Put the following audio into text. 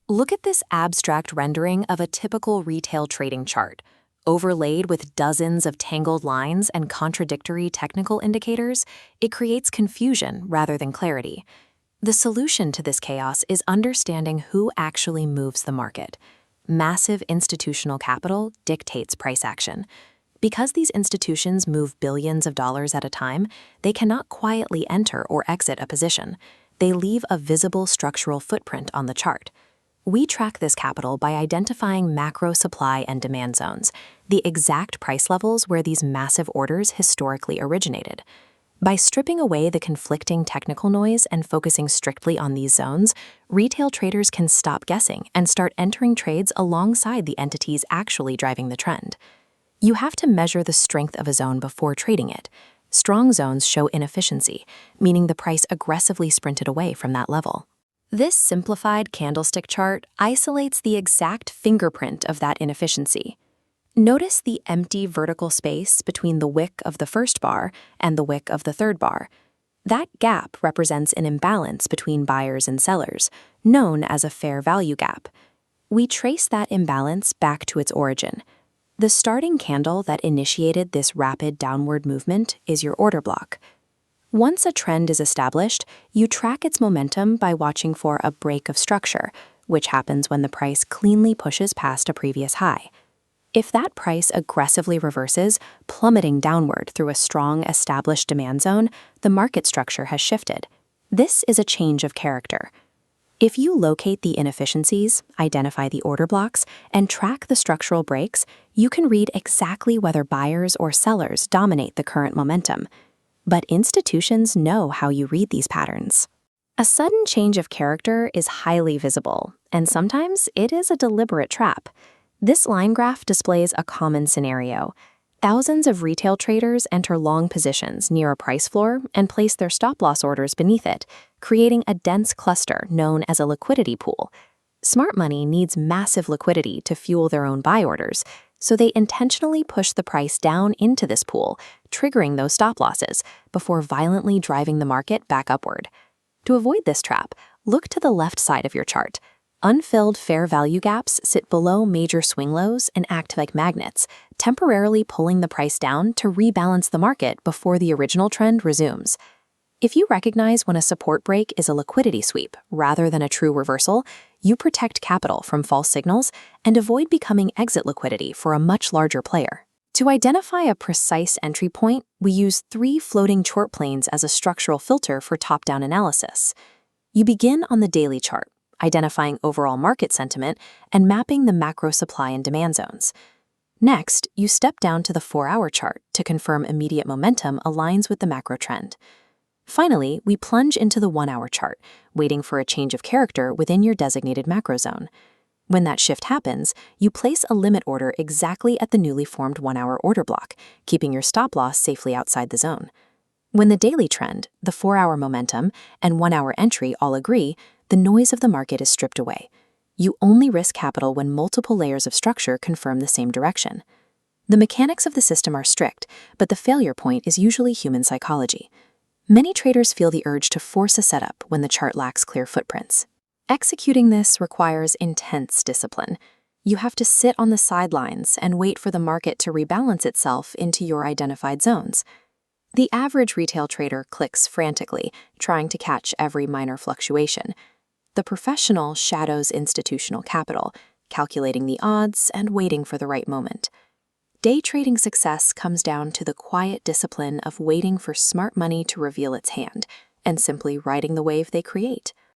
Look at this abstract rendering of a typical retail trading chart. Overlaid with dozens of tangled lines and contradictory technical indicators, it creates confusion rather than clarity. The solution to this chaos is understanding who actually moves the market. Massive institutional capital dictates price action. Because these institutions move billions of dollars at a time, they cannot quietly enter or exit a position. They leave a visible structural footprint on the chart. We track this capital by identifying macro supply and demand zones, the exact price levels where these massive orders historically originated. By stripping away the conflicting technical noise and focusing strictly on these zones, retail traders can stop guessing and start entering trades alongside the entities actually driving the trend. You have to measure the strength of a zone before trading it. Strong zones show inefficiency, meaning the price aggressively sprinted away from that level. This simplified candlestick chart isolates the exact fingerprint of that inefficiency. Notice the empty vertical space between the wick of the first bar and the wick of the third bar. That gap represents an imbalance between buyers and sellers, known as a fair value gap. We trace that imbalance back to its origin. The starting candle that initiated this rapid downward movement is your order block. Once a trend is established, you track its momentum by watching for a break of structure, which happens when the price cleanly pushes past a previous high. If that price aggressively reverses, plummeting downward through a strong established demand zone, the market structure has shifted. This is a change of character. If you locate the inefficiencies, identify the order blocks, and track the structural breaks, you can read exactly whether buyers or sellers dominate the current momentum. But institutions know how you read these patterns. A sudden change of character is highly visible, and sometimes it is a deliberate trap. This line graph displays a common scenario. Thousands of retail traders enter long positions near a price floor and place their stop-loss orders beneath it, creating a dense cluster known as a liquidity pool. Smart money needs massive liquidity to fuel their own buy orders, so they intentionally push the price down into this pool, triggering those stop-losses before violently driving the market back upward. To avoid this trap, look to the left side of your chart. Unfilled fair value gaps sit below major swing lows and act like magnets, temporarily pulling the price down to rebalance the market before the original trend resumes. If you recognize when a support break is a liquidity sweep rather than a true reversal, you protect capital from false signals and avoid becoming exit liquidity for a much larger player. To identify a precise entry point, we use 3 floating short planes as a structural filter for top-down analysis. You begin on the daily chart, identifying overall market sentiment and mapping the macro supply and demand zones. Next, you step down to the 4-hour chart to confirm immediate momentum aligns with the macro trend. Finally, we plunge into the 1-hour chart, waiting for a change of character within your designated macro zone. When that shift happens, you place a limit order exactly at the newly formed 1-hour order block, keeping your stop-loss safely outside the zone. When the daily trend, the 4-hour momentum, and 1-hour entry all agree, the noise of the market is stripped away. You only risk capital when multiple layers of structure confirm the same direction. The mechanics of the system are strict, but the failure point is usually human psychology. Many traders feel the urge to force a setup when the chart lacks clear footprints. Executing this requires intense discipline. You have to sit on the sidelines and wait for the market to rebalance itself into your identified zones. The average retail trader clicks frantically, trying to catch every minor fluctuation. The professional shadows institutional capital, calculating the odds and waiting for the right moment. Day trading success comes down to the quiet discipline of waiting for smart money to reveal its hand and simply riding the wave they create.